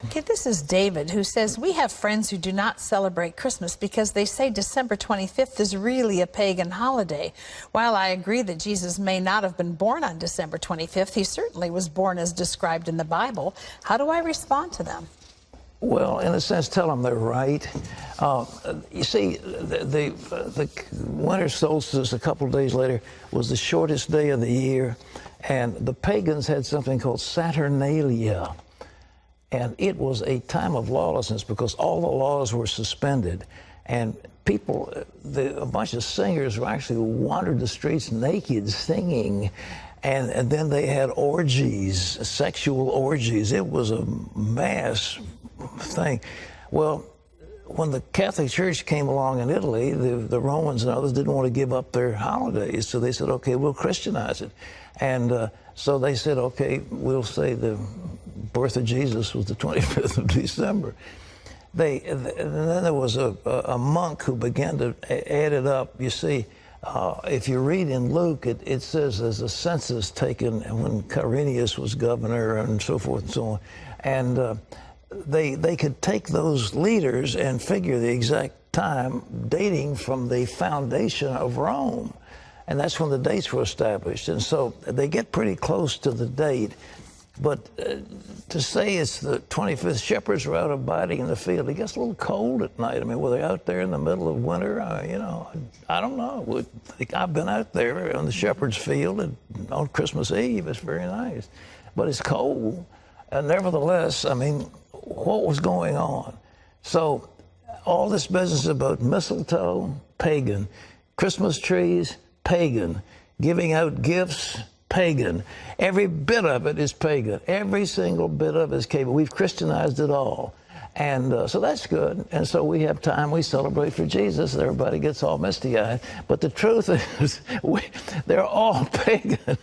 Okay, this is David, who says, we have friends who do not celebrate Christmas because they say December 25th is really a pagan holiday. While I agree that Jesus may not have been born on December 25th, he certainly was born as described in the Bible. How do I respond to them? Well, in a sense, tell them they're right. You see, the winter solstice a couple of days later was the shortest day of the year, and the pagans had something called Saturnalia. And it was a time of lawlessness because all the laws were suspended. And people, a bunch of singers actually wandered the streets naked singing. And then they had orgies, sexual orgies. It was a mass thing. Well, when the Catholic Church came along in Italy, the Romans and others didn't want to give up their holidays. So they said, okay, we'll Christianize it. And so they said, okay, we'll say the birth of Jesus was the 25th of December. And then there was a monk who began to add it up. You see, if you read in Luke, it says there's a census taken when Quirinius was governor and so forth and so on. And they could take those leaders and figure the exact time dating from the foundation of Rome. And that's when the dates were established. And so they get pretty close to the date. But to say it's the 25th, shepherds were out abiding in the field. It gets a little cold at night. I mean, were they out there in the middle of winter? You know, I don't know. I've been out there on the shepherd's field and on Christmas Eve. It's very nice. But it's cold. And nevertheless, I mean, what was going on? So all this business about mistletoe, pagan. Christmas trees, pagan. Giving out gifts, pagan. Every bit of it is pagan. Every single bit of it is pagan. We've Christianized it all. And so that's good. And so we have time, we celebrate for Jesus. Everybody gets all misty-eyed. But the truth is, they're all pagan.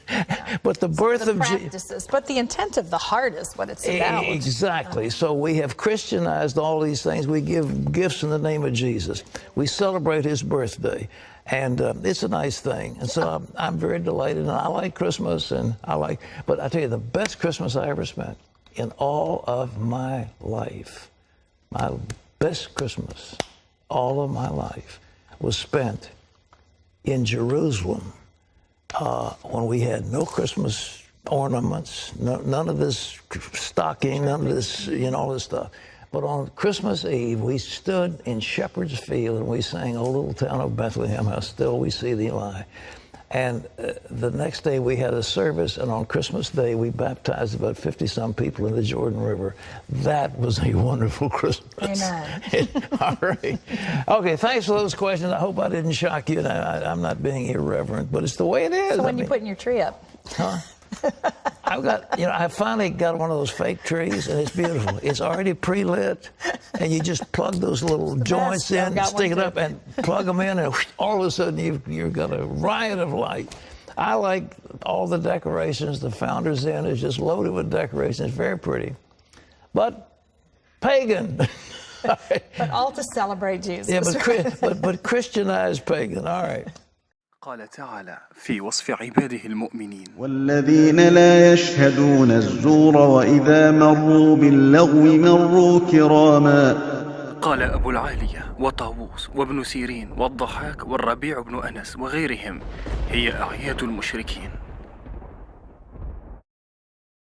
But the birth of Jesus. But the intent of the heart is what it's about. Exactly. So we have Christianized all these things. We give gifts in the name of Jesus. We celebrate his birthday. And it's a nice thing. And so I'm very delighted. And I like Christmas. But I tell you, the best Christmas I ever spent in all of my life, my best Christmas, all of my life, was spent in Jerusalem when we had no Christmas ornaments, none of this stocking, none of this, all this stuff. But on Christmas Eve, we stood in Shepherd's Field and we sang, "O Little Town of Bethlehem, how still we see thee lie." And the next day we had a service, and on Christmas Day we baptized about 50-some people in the Jordan River. That was a wonderful Christmas. Amen. All right. Okay, thanks for those questions. I hope I didn't shock you. I'm not being irreverent, but it's the way it is. So when you putting your tree up? Huh? I've got, I finally got one of those fake trees, and it's beautiful. It's already pre-lit, and you just plug those little joints in, stick it up, and plug them in, and all of a sudden you've got a riot of light. I like all the decorations. The Founder's Inn is just loaded with decorations. It's very pretty, but pagan. But all to celebrate Jesus. Yeah, but Christianized pagan. All right. قال تعالى في وصف عباده المؤمنين والذين لا يشهدون الزور وإذا مروا باللغو مروا كراما. قال أبو العالية وطاووس وابن سيرين والضحاك والربيع بن أنس وغيرهم هي أعياد المشركين.